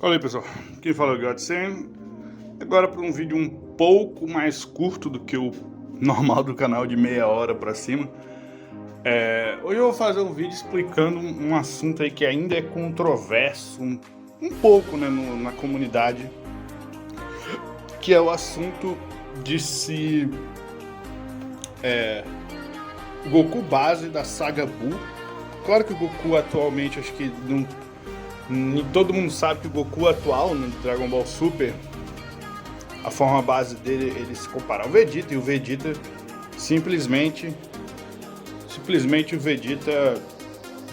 Fala aí, pessoal, quem fala é o Godsend. Agora para um vídeo um pouco mais curto do que o normal do canal, de meia hora para cima. Hoje eu vou fazer um vídeo explicando um assunto aí que ainda é controverso um pouco, né, na comunidade, que é o assunto de se o Goku base da saga Buu. Claro que o Goku atualmente, acho que não, todo mundo sabe que o Goku atual no Dragon Ball Super, a forma base dele, ele se compara ao Vegeta, e o Vegeta simplesmente o Vegeta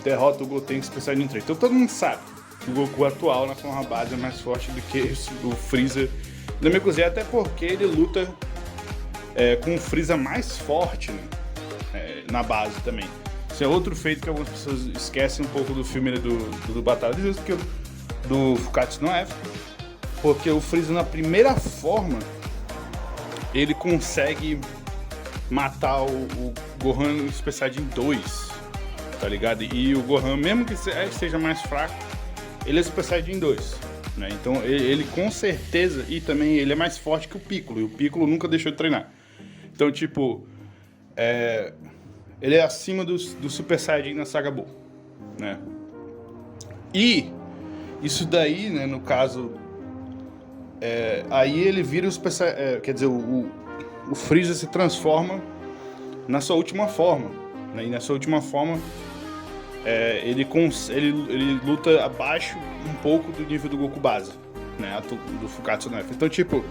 derrota o Gotenks Super Saiyajin 3. Então todo mundo sabe que o Goku atual na forma base é mais forte do que o Freeza da Namekusei, até porque ele luta com o Freeza mais forte, né, na base também. Isso é outro feito que algumas pessoas esquecem um pouco do filme do Batalha de Justo, do Fukatsu no F, porque o Freeza na primeira forma ele consegue matar o Gohan Super Saiyajin 2, tá ligado? E o Gohan, mesmo que seja mais fraco, ele é Super Saiyajin 2, né? Então ele com certeza, e também ele é mais forte que o Piccolo, e o Piccolo nunca deixou de treinar. Então, tipo, ele é acima do Super Saiyajin na saga Buu, né? E isso daí, né, no caso, aí ele vira o Super Saiyajin, quer dizer, o Freeza se transforma na sua última forma, né? E nessa última forma, ele luta abaixo um pouco do nível do Goku base, né, do Fukatsu no F. Então, tipo,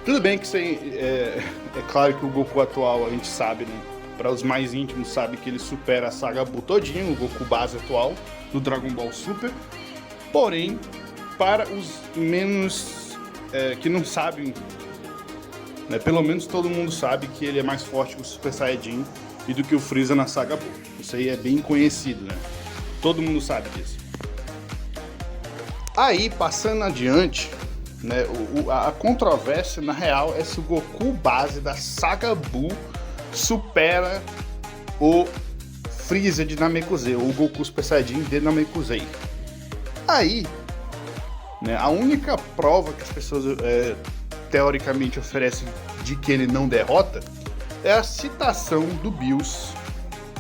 tudo bem que é claro que o Goku atual, a gente sabe, né, para os mais íntimos, sabe que ele supera a saga Buu todinho, o Goku base atual do Dragon Ball Super. Porém, para os menos que não sabem, né, pelo menos todo mundo sabe que ele é mais forte que o Super Saiyajin e do que o Freeza na saga Buu. Isso aí é bem conhecido, né? Todo mundo sabe disso. Aí, passando adiante, né, a controvérsia, na real, é se o Goku base da saga Buu supera o Freeza de Namekusei, ou o Goku Super Saiyajin de Namekusei. Aí, né, a única prova que as pessoas teoricamente oferecem de que ele não derrota é a citação do Bills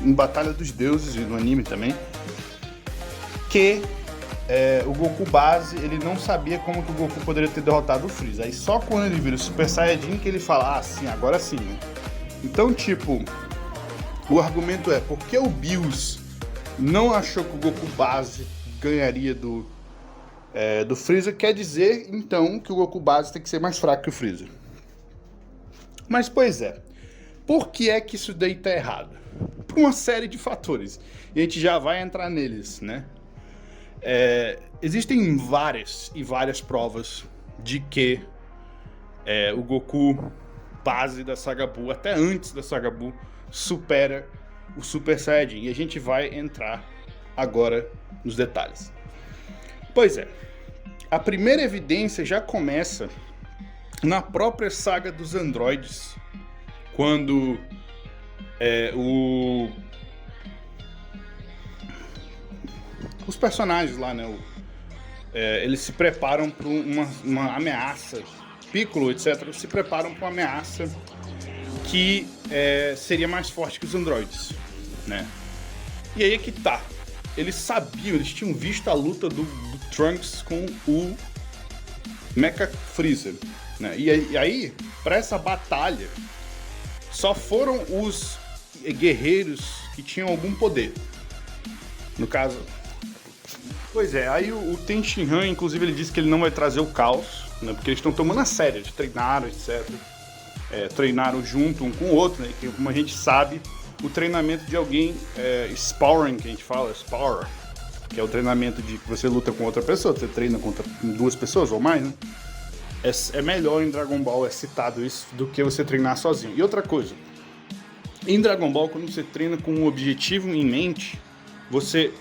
em Batalha dos Deuses, e no anime também, que o Goku base, ele não sabia como que o Goku poderia ter derrotado o Freeza. Aí só quando ele vira o Super Saiyajin que ele fala, ah, sim, agora sim, né? Então, tipo, o argumento é, por que o Bills não achou que o Goku base ganharia do Freeza? Quer dizer, então, que o Goku base tem que ser mais fraco que o Freeza. Mas, pois é, por que é que isso daí tá errado? Por uma série de fatores, e a gente já vai entrar neles, né? Existem várias e várias provas de que o Goku base da saga Buu, até antes da saga Buu, supera o Super Saiyajin. E a gente vai entrar agora nos detalhes. Pois é, a primeira evidência já começa na própria saga dos androides, quando os personagens lá, né, eles se preparam para uma ameaça. Piccolo, etc., se preparam para uma ameaça que seria mais forte que os androides, né? E aí é que tá. Eles sabiam, eles tinham visto a luta do Trunks com o Mecha Freezer, né? E aí, para essa batalha, só foram os guerreiros que tinham algum poder. No caso... Pois é, aí o Ten Shinhan, inclusive, ele disse que ele não vai trazer o caos, né, porque eles estão tomando a sério, eles treinaram, etc. Treinaram junto um com o outro, né, que, como a gente sabe, o treinamento de alguém, sparring, que a gente fala, spar, que é o treinamento de que você luta com outra pessoa, você treina contra duas pessoas ou mais, né? É melhor em Dragon Ball, é citado isso, do que você treinar sozinho. E outra coisa, em Dragon Ball, quando você treina com um objetivo em mente, você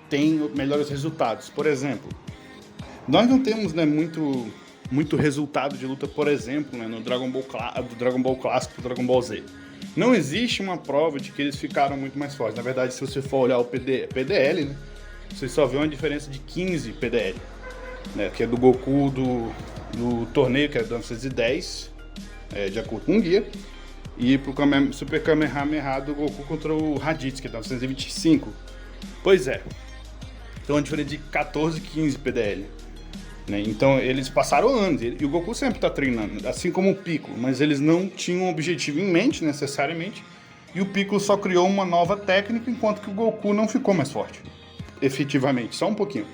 tem melhores resultados. Por exemplo, nós não temos, né, muito resultado de luta, por exemplo, né, no Dragon Ball do Dragon Ball clássico pro Dragon Ball Z. Não existe uma prova de que eles ficaram muito mais fortes. Na verdade, se você for olhar o PDL, né, você só vê uma diferença de 15 PDL. né, que é do Goku do torneio, que é do 910, de acordo com o guia, e pro Super Kamehameha do Goku contra o Raditz, que é 925. Pois é. Então, é uma diferença de 14, 15 PDL. Né? Então, eles passaram anos, e o Goku sempre tá treinando, assim como o Piccolo, mas eles não tinham um objetivo em mente, necessariamente, e o Piccolo só criou uma nova técnica, enquanto que o Goku não ficou mais forte, efetivamente, só um pouquinho.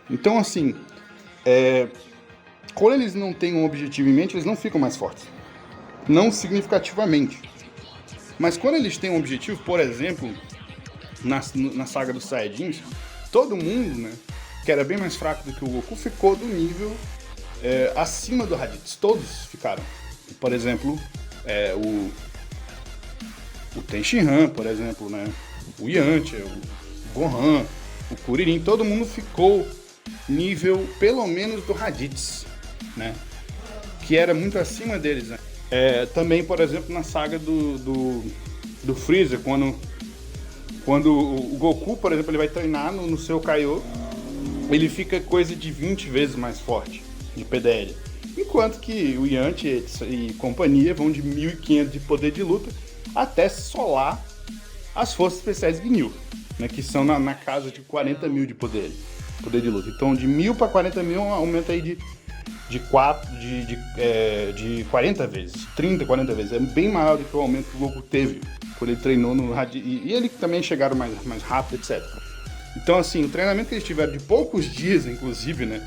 Então, assim, quando eles não têm um objetivo em mente, eles não ficam mais fortes. Não significativamente. Mas quando eles têm um objetivo, por exemplo, na saga dos Saiyajins, todo mundo, né, que era bem mais fraco do que o Goku, ficou do nível acima do Raditz. Todos ficaram. Por exemplo, o Tenshinhan, por exemplo, né, o Yantia, o Gohan, o Kuririn, todo mundo ficou nível pelo menos do Raditz, né, que era muito acima deles, né. Também, por exemplo, na saga do Freezer, quando o Goku, por exemplo, ele vai treinar no seu Kaiô, ele fica coisa de 20 vezes mais forte de PDL. Enquanto que o Yantia e companhia vão de 1.500 de poder de luta até solar as forças especiais Ginyu, né, que são na casa de 40 mil de poder de luta. Então, de 1.000 para 40 mil aumenta aí de 40 vezes, 30, 40 vezes. É bem maior do que o aumento que o Goku teve quando ele treinou no Raditz. E ele também chegaram mais rápido, etc. Então, assim, o treinamento que eles tiveram de poucos dias, inclusive, né,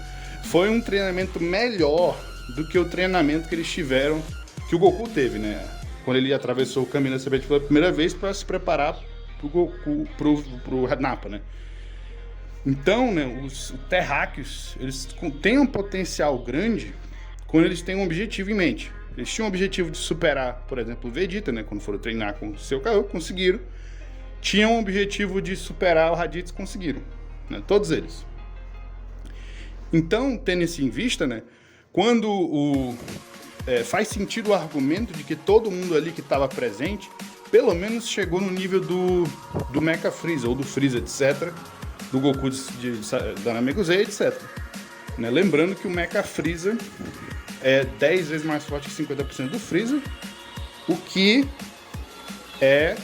foi um treinamento melhor do que o treinamento que eles tiveram, que o Goku teve, né, quando ele atravessou o caminho da serpente pela primeira vez para se preparar pro Goku, pro Nappa, né. Então, né, os terráqueos, eles têm um potencial grande quando eles têm um objetivo em mente. Eles tinham o objetivo de superar, por exemplo, o Vegeta, né, quando foram treinar com o seu Kaiô, conseguiram. Tinham o objetivo de superar o Raditz, conseguiram, né, todos eles. Então, tendo isso em vista, né, quando faz sentido o argumento de que todo mundo ali que estava presente, pelo menos chegou no nível do Mecha Freeza, ou do Freeza, etc., do Goku da Namekusei, etc. Né? Lembrando que o Mecha Freeza é 10 vezes mais forte que 50% do Freeza, o que é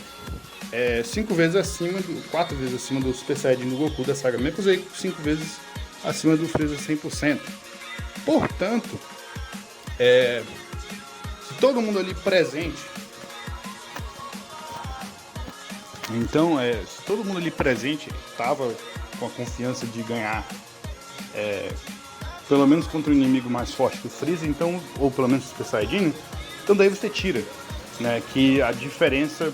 5 vezes acima, 4 vezes acima do Super Saiyajin do Goku da saga Namekusei, 5 vezes acima do Freeza 100%. Portanto, se todo mundo ali presente, então, se todo mundo ali presente estava com a confiança de ganhar, pelo menos contra um inimigo mais forte que o Freeza, então, ou pelo menos o Super Saiyajin, então daí você tira, né, que a diferença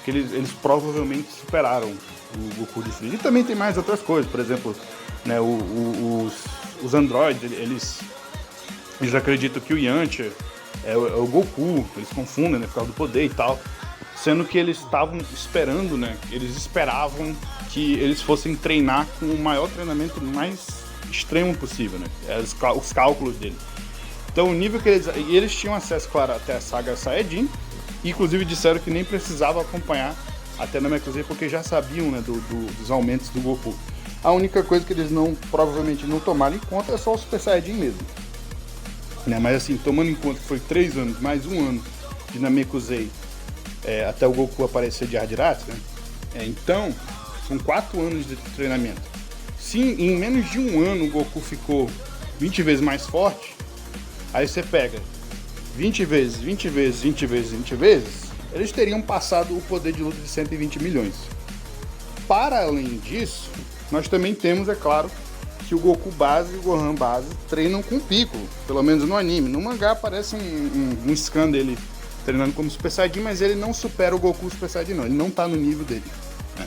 que eles provavelmente superaram o Goku de Freeza. E também tem mais outras coisas, por exemplo, né, os androids, eles acreditam que o Yantia é o Goku, eles confundem, né, por causa do poder e tal. Sendo que eles estavam esperando, né? Eles esperavam que eles fossem treinar com o maior treinamento mais extremo possível, né? Os cálculos deles. Então, o nível que eles tinham acesso, claro, até a saga Saiyajin, e inclusive disseram que nem precisavam acompanhar até na Namekusei, porque já sabiam, né, dos aumentos do Goku. A única coisa que eles provavelmente não tomaram em conta é só o Super Saiyajin mesmo. Né? Mas assim, tomando em conta que foi 3 anos, mais 1 ano de Namekusei, até o Goku aparecer de Hadiratsu, né? Então, são 4 anos de treinamento. Se em menos de 1 ano o Goku ficou 20 vezes mais forte, aí você pega 20 vezes, 20 vezes, 20 vezes, 20 vezes, eles teriam passado o poder de luta de 120 milhões. Para além disso, nós também temos, é claro, que o Goku base e o Gohan base treinam com o Piccolo, pelo menos no anime. No mangá aparece um scan dele treinando como Super Saiyajin, mas ele não supera o Goku Super Saiyajin, não. Ele não tá no nível dele. Né?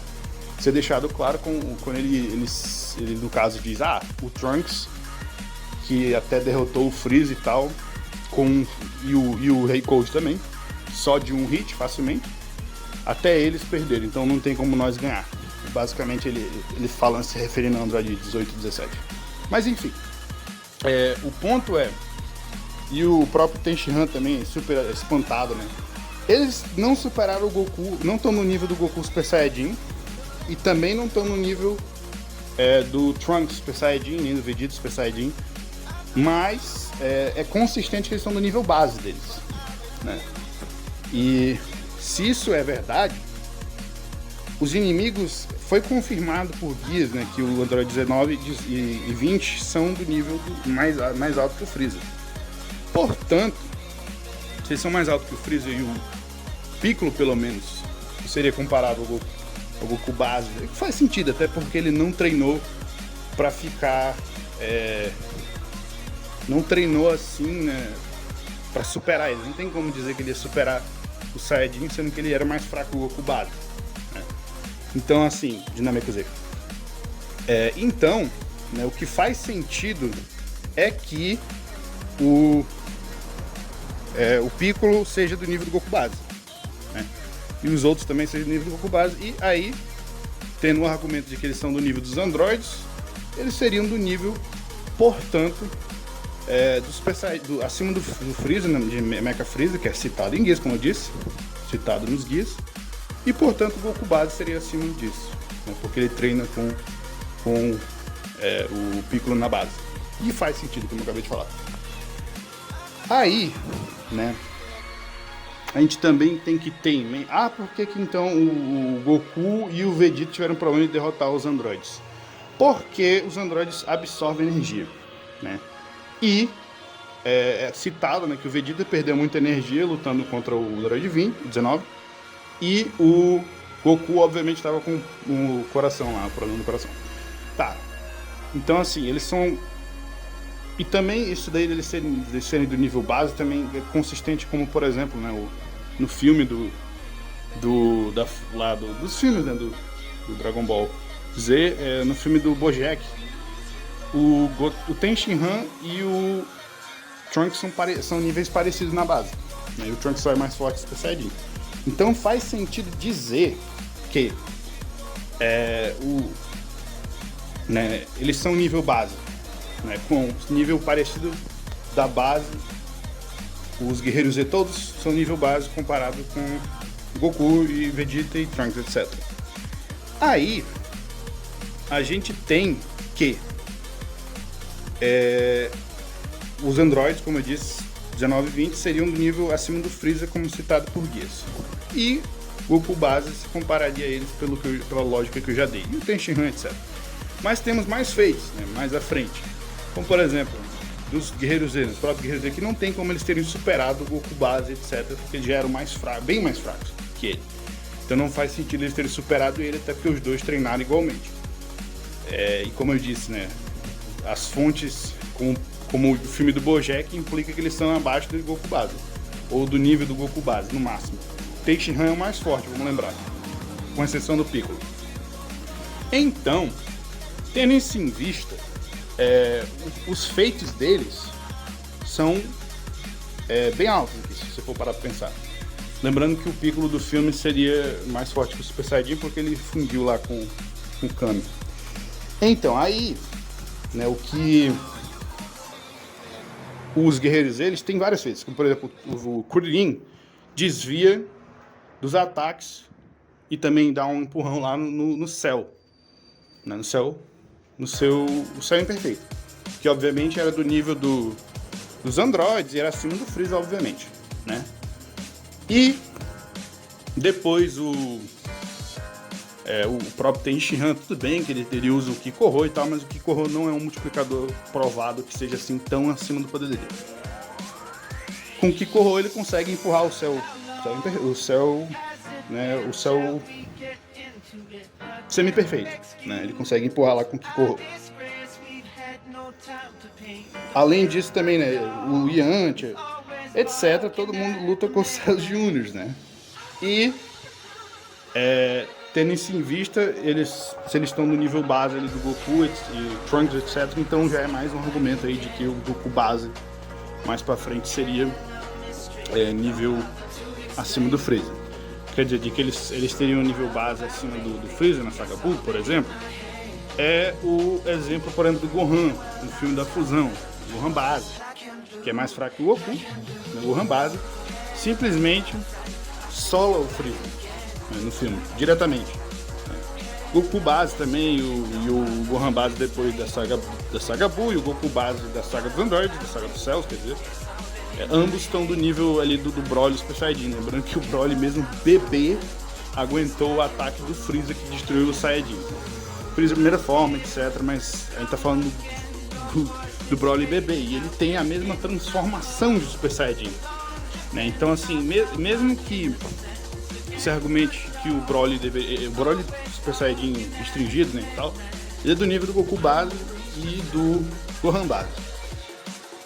Isso é deixado claro quando ele, no caso, diz, o Trunks, que até derrotou o Freeza e tal, e o Rei Cold também, só de um hit, facilmente, até eles perderam, então não tem como nós ganhar. Basicamente, ele fala se referindo ao Android 18 e 17. Mas, enfim, o ponto e o próprio Tenshinhan também, super espantado, né? Eles não superaram o Goku, não estão no nível do Goku Super Saiyajin, e também não estão no nível do Trunks Super Saiyajin, nem do Vegeta Super Saiyajin, mas é consistente que eles estão no nível base deles, né? E se isso é verdade, os inimigos, foi confirmado por guias, né, que o Android 19 e 20 são do nível mais alto que o Freeza. Portanto, se eles são mais altos que o Freeza e o Piccolo, pelo menos, seria comparável ao Goku base, que faz sentido, até porque ele não treinou pra ficar... não treinou assim, né, pra superar ele. Não tem como dizer que ele ia superar o Saiyajin, sendo que ele era mais fraco que o Goku base, né? Então, assim, Dinâmica Z. Então, né, o que faz sentido é que o Piccolo seja do nível do Goku base, né? E os outros também sejam do nível do Goku base. E aí, tendo o argumento de que eles são do nível dos androides, eles seriam do nível, portanto, acima do Freeza, né, de Mecha Freeza, que é citado em guias, como eu disse, citado nos guias. E, portanto, o Goku base seria acima disso, né, porque ele treina com o Piccolo na base. E faz sentido, como eu acabei de falar. Aí, né, a gente também tem que ter em mente... por que então o Goku e o Vegeta tiveram problema de derrotar os androides? Porque os androides absorvem energia, né? E é citado, né, que o Vegeta perdeu muita energia lutando contra o Android 19. E o Goku, obviamente, estava com o coração lá, o problema do coração. Tá. Então, assim, eles são... E também isso daí deles serem do nível base também é consistente, como, por exemplo, né, no filme dos filmes, né, do Dragon Ball Z, no filme do Bojack, o Ten Shinhan e o Trunks são níveis parecidos na base, né, e o Trunks só é mais forte que o Super Saiyajin. Então faz sentido dizer que né, eles são nível base, né, com nível parecido da base. Os Guerreiros Z todos são nível base comparado com Goku e Vegeta e Trunks, etc. Aí a gente tem que os androides, como eu disse, 19 e 20 seriam do nível acima do Freeza, como citado por guias. E Goku base se compararia a eles pela lógica que eu já dei. E o Ten Shinhan, etc. Mas temos mais feitos, né, mais à frente. Como, por exemplo, dos Guerreiros Z, os próprios Guerreiros Z, que não tem como eles terem superado o Goku base, etc. Porque eles já eram bem mais fracos que ele. Então não faz sentido eles terem superado ele, até porque os dois treinaram igualmente. E como eu disse, né, as fontes, como o filme do Bojack, implica que eles estão abaixo do Goku base, ou do nível do Goku base, no máximo. Ten Shinhan é o mais forte, vamos lembrar, com exceção do Piccolo. Então, tendo isso em vista, os feitos deles são bem altos, se você for parar pra pensar. Lembrando que o Piccolo do filme seria mais forte que o Super Saiyajin, porque ele fundiu lá com o Kami. Então, aí, né, o que os guerreiros, eles têm vários feitos, como por exemplo, o Kuririn desvia dos ataques e também dá um empurrão lá no céu, né, no céu imperfeito, que obviamente era do nível dos androides e era acima do Freeza, obviamente, né? E depois o próprio Ten Shinhan, tudo bem que ele usa o Kikoho e tal, mas o Kikoho não é um multiplicador provado que seja assim tão acima do poder dele. Com o Kikoho ele consegue empurrar o céu semi-perfeito, né? Ele consegue empurrar lá com o Kikoho. Além disso também, né, o Yantia, etc, todo mundo luta com os Cells Júniors, né? E tendo isso em vista, se eles estão no nível base ali do Goku e Trunks, etc, então já é mais um argumento aí de que o Goku base mais pra frente seria nível acima do Freeza. Quer dizer, de que eles teriam um nível base acima do Freeza na saga Buu, por exemplo, é o exemplo, por exemplo, do Gohan, no filme da fusão, o Gohan base, que é mais fraco que o Goku, o Gohan base, simplesmente sola o Freeza, né, no filme, diretamente. Goku base também e o Gohan base depois da saga Buu, e o Goku base da saga dos androides, da saga dos céus, quer dizer. Ambos estão do nível ali do Broly Super Saiyajin. Lembrando que o Broly, mesmo bebê, aguentou o ataque do Freeza que destruiu o Saiyajin. Freeza primeira forma, etc. Mas a gente tá falando do Broly bebê. E ele tem a mesma transformação de Super Saiyajin, né? Então, assim, mesmo que se argumente que o Broly Super Saiyajin restringido, né, e tal, ele é do nível do Goku base e do Gohan base.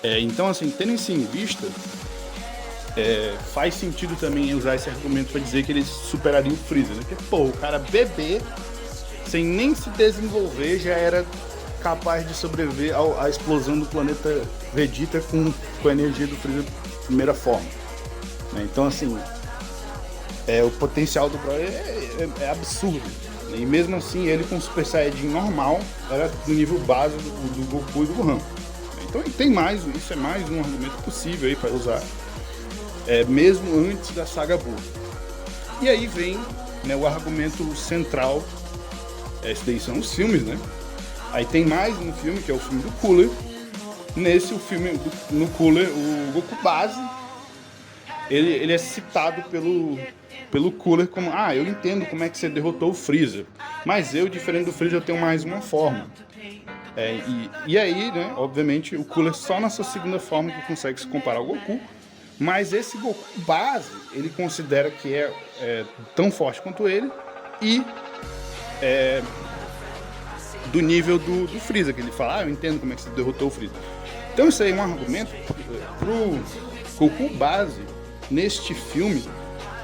Então, assim, tendo isso em vista, faz sentido também usar esse argumento para dizer que eles superariam o Freeza, né? Porque, pô, o cara bebê, sem nem se desenvolver, já era capaz de sobreviver à explosão do planeta Vegeta com a energia do Freeza de primeira forma, né? Então, assim, o potencial do Broly é absurdo, né? E mesmo assim, ele com o Super Saiyajin normal era do nível base do Goku e do Gohan. Então isso é mais um argumento possível aí para usar, mesmo antes da saga Buu. E aí vem, né, o argumento central, esses daí são os filmes, né? Aí tem mais um filme, que é o filme do Cooler. Nesse, no Cooler, o Goku base, ele é citado pelo Cooler como: eu entendo como é que você derrotou o Freeza, mas eu, diferente do Freeza, eu tenho mais uma forma. E aí, né, obviamente, o Cooler só na sua segunda forma que consegue se comparar ao Goku, mas esse Goku base, ele considera que é tão forte quanto ele e do nível do Freeza, que ele fala: eu entendo como é que você derrotou o Freeza. Então isso aí é um argumento pro Goku base, neste filme,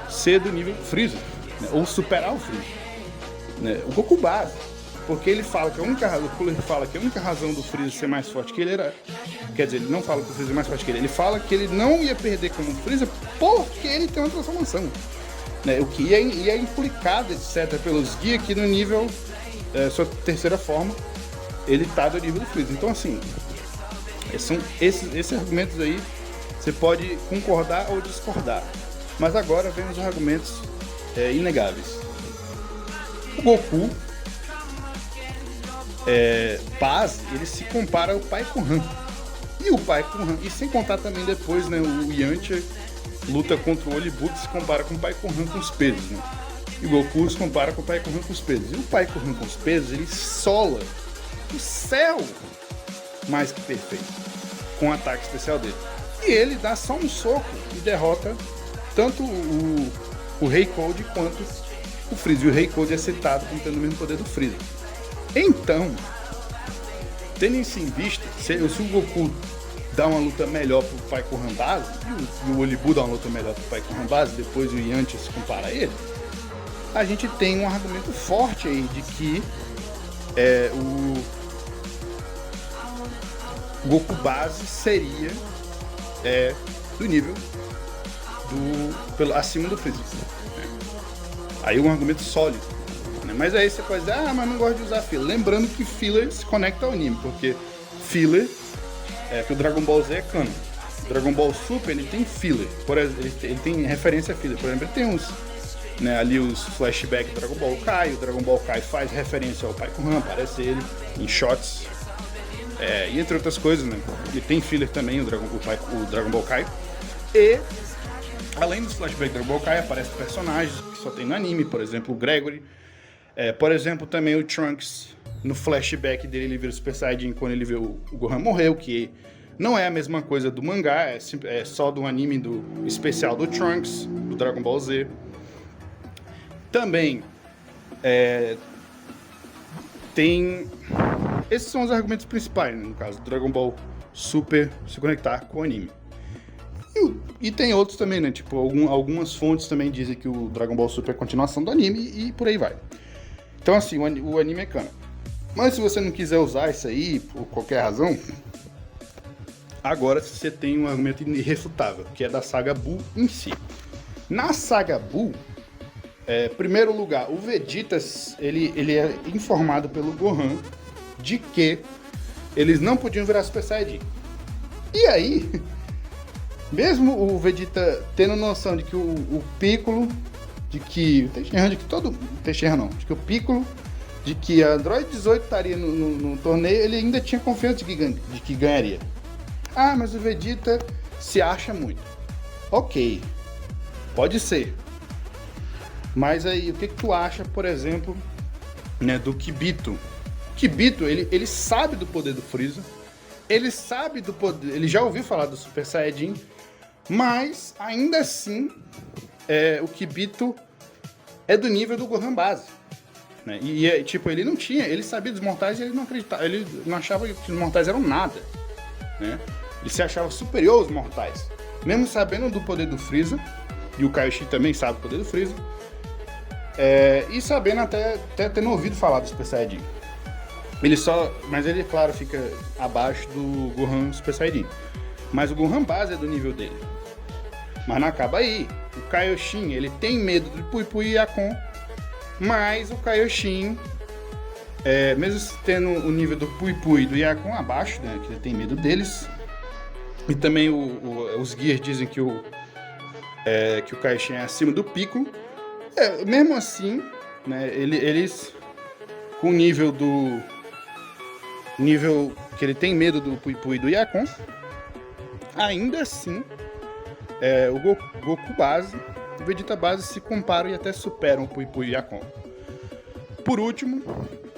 ser do nível Freeza, né, ou superar o Freeza, né? O Goku base, porque ele fala que o Cooler fala que a única razão do Freeza ser mais forte que ele era... Quer dizer, ele não fala que o Freeza é mais forte que ele fala que ele não ia perder como Freeza porque ele tem uma transformação, né? O que ia implicado, etc., pelos guias, que no nível, sua terceira forma, ele tá do nível do Freeza. Então, assim, são esses argumentos aí, você pode concordar ou discordar. Mas agora vem os argumentos inegáveis. O Goku base, ele se compara ao Pai Gohan. E o Pai Gohan, e sem contar também depois, né, o Yantia luta contra o Olibu, que se compara com o Pai Gohan com os pesos, né? E o Goku se compara com o Pai Gohan com os pesos. E o Pai Gohan com os pesos, ele sola o céu mais que perfeito com o ataque especial dele. E ele dá só um soco e derrota tanto o Rei Cold quanto o Freeza. E o Rei Cold é citado como tendo o mesmo poder do Freeza. Então, tendo isso em vista, se o Goku dá uma luta melhor pro Pai Gohan base, e o Olibu dá uma luta melhor pro Pai Gohan base, depois o Yantia se compara a ele, a gente tem um argumento forte aí de que o Goku base seria do nível acima do Freeza, né? Aí um argumento sólido, né? Mas aí você pode dizer: mas não gosto de usar filler. Lembrando que filler se conecta ao anime, porque filler que o Dragon Ball Z é canon. O Dragon Ball Super, ele tem filler, por exemplo, ele tem referência a filler. Por exemplo, ele tem uns, né, ali os flashbacks do Dragon Ball Kai. O Dragon Ball Kai faz referência ao Pai Gohan, aparece ele em shots, e entre outras coisas, né? Ele tem filler também, o Dragon Ball Kai. E além dos flashbacks do Dragon Ball Kai, aparecem personagens que só tem no anime, por exemplo, o Gregory. Por exemplo, também o Trunks, no flashback dele, ele vira o Super Saiyajin quando ele vê o Gohan morreu, que não é a mesma coisa do mangá, é só do anime especial do Trunks, do Dragon Ball Z. Também tem... Esses são os argumentos principais, né, no caso, do Dragon Ball Super se conectar com o anime. E tem outros também, né? Tipo, algumas fontes também dizem que o Dragon Ball Super é a continuação do anime e por aí vai. Então, assim, o anime é canon. Mas se você não quiser usar isso aí, por qualquer razão, agora você tem um argumento irrefutável, que é da saga Buu em si. Na saga Buu, primeiro lugar, o Vegeta, ele é informado pelo Gohan de que eles não podiam virar Super Saiyajin. E aí... Mesmo o Vegeta tendo noção de que o Piccolo, de que o Piccolo, de que a Android 18 estaria no torneio, ele ainda tinha confiança de que ganharia. Ah, mas o Vegeta se acha muito. Ok, pode ser. Mas aí, o que tu acha, por exemplo, né, do Kibito? O Kibito, ele sabe do poder do Freeza, ele sabe do poder, ele já ouviu falar do Super Saiyajin, mas ainda assim, o Kibito é do nível do Gohan base. Né? E tipo, ele não tinha, ele sabia dos mortais e ele não acreditava, ele não achava que os mortais eram nada. Né? Ele se achava superior aos mortais. Mesmo sabendo do poder do Freeza, e o Kaioshin também sabe do poder do Freeza, e sabendo até tendo ouvido falar do Super Saiyajin. Mas ele, claro, fica abaixo do Gohan Super Saiyajin. Mas o Gohan base é do nível dele. Mas não acaba aí. O Kaioshin, ele tem medo do Pui Pui e Yakon, mas o Kaioshin, mesmo tendo o nível do Pui Pui e do Yakon abaixo, né, que ele tem medo deles, e também os guias dizem que o Kaioshin é acima do Piccolo, mesmo assim, né, eles, com o nível que ele tem medo do Pui Pui e do Yakon, ainda assim, o Goku base, o Vegeta base se comparam e até superam o Pui Pui e Yakon. Por último,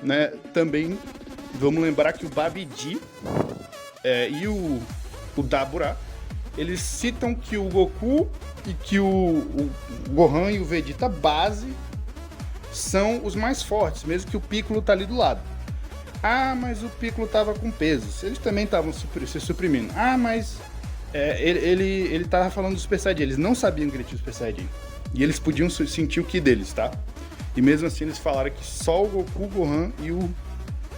né, também vamos lembrar que o Babidi e o Dabura, eles citam que o Goku e que o Gohan e o Vegeta base são os mais fortes, mesmo que o Piccolo tá ali do lado. Ah, mas o Piccolo tava com pesos. Eles também estavam se suprimindo. Ah, mas ele tava falando do Super Saiyajin. Eles não sabiam que ele tinha o Super Saiyajin. E eles podiam sentir o ki deles, tá? E mesmo assim eles falaram que só o Goku, o Gohan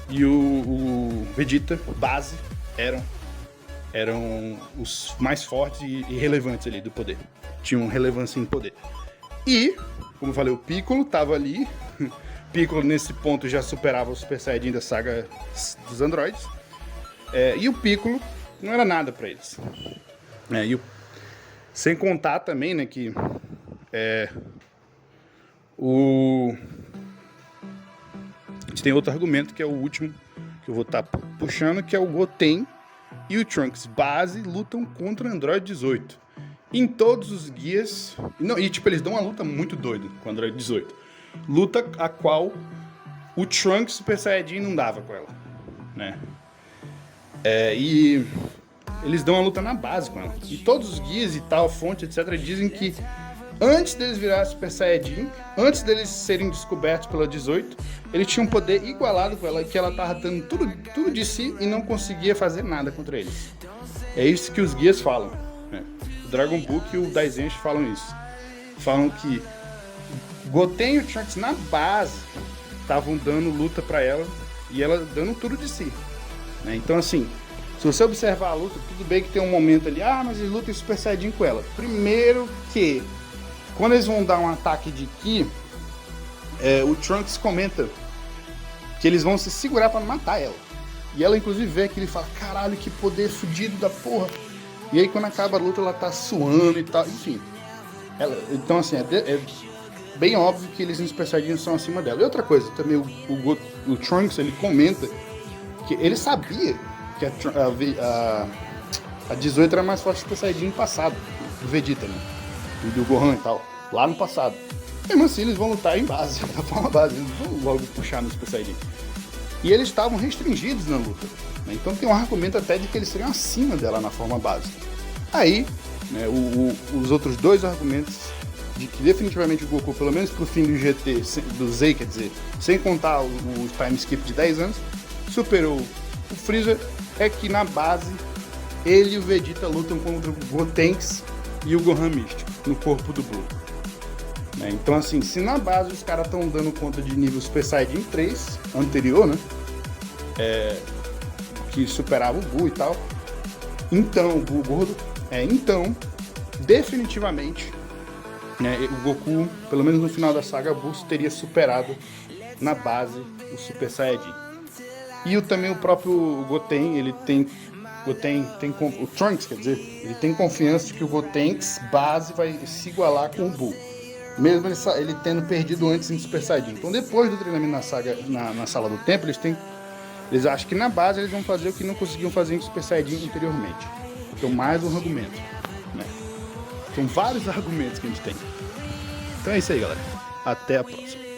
e o Vegeta base eram os mais fortes e relevantes ali do poder. Tinham relevância em poder. E, como eu falei, o Piccolo tava ali. Piccolo nesse ponto já superava o Super Saiyajin da saga dos androides. E o Piccolo não era nada pra eles. Sem contar também, né, que a gente tem outro argumento que é o último que eu vou estar puxando, que é o Goten e o Trunks base lutam contra o Android 18. Em todos os guias. Eles dão uma luta muito doida com o Android 18. Luta a qual o Trunks Super Saiyajin não dava com ela. Né? E eles dão uma luta na base com ela. E todos os guias e tal, fonte, etc., dizem que antes deles virarem Super Saiyajin, antes deles serem descobertos pela 18, ele tinha um poder igualado com ela, que ela tava dando tudo de si e não conseguia fazer nada contra eles. É isso que os guias falam. Né? O Dragon Book e o Daizenshi falam isso. Falam que Goten e o Trunks na base estavam dando luta pra ela e ela dando tudo de si. Né? Então, assim, se você observar a luta, tudo bem que tem um momento ali, mas eles lutam Super Saiyajin com ela. Primeiro que, quando eles vão dar um ataque de Ki, o Trunks comenta que eles vão se segurar pra não matar ela. E ela, inclusive, vê aquilo e fala, caralho, que poder fudido da porra. E aí, quando acaba a luta, ela tá suando e tal, enfim. Então, assim, é bem óbvio que eles no Super Saiyajin são acima dela. E outra coisa, também o Trunks, ele comenta que ele sabia que a 18 era mais forte do Super Saiyajin no passado, do Vegeta, né? E do Gohan e tal, lá no passado. Mesmo assim, eles vão lutar em base, na forma base, eles vão logo puxar no Super Saiyajin. E eles estavam restringidos na luta, né? Então tem um argumento até de que eles seriam acima dela na forma base. Aí, né, os outros dois argumentos de que definitivamente o Goku, pelo menos pro fim do GT, do Z, quer dizer, sem contar o time skip de 10 anos, superou o Freezer, é que na base ele e o Vegeta lutam contra o Gotenks e o Gohan Místico, no corpo do Blue. Né? Então, assim, se na base os caras estão dando conta de nível Super Saiyajin 3, anterior, né? Que superava o Buu e tal. Então, o Buu gordo. Então, definitivamente, né, o Goku, pelo menos no final da saga Buu, teria superado na base o Super Saiyajin. E também o próprio Goten, ele tem. O Trunks, quer dizer, ele tem confiança de que o Gotenks base vai se igualar com o Buu. Mesmo ele tendo perdido antes em Super Saiyajin. Então depois do treinamento na Sala do Tempo, eles acham que na base eles vão fazer o que não conseguiam fazer em Super Saiyajin anteriormente. Então mais um argumento, né? São vários argumentos que a gente tem. Então é isso aí, galera. Até a próxima.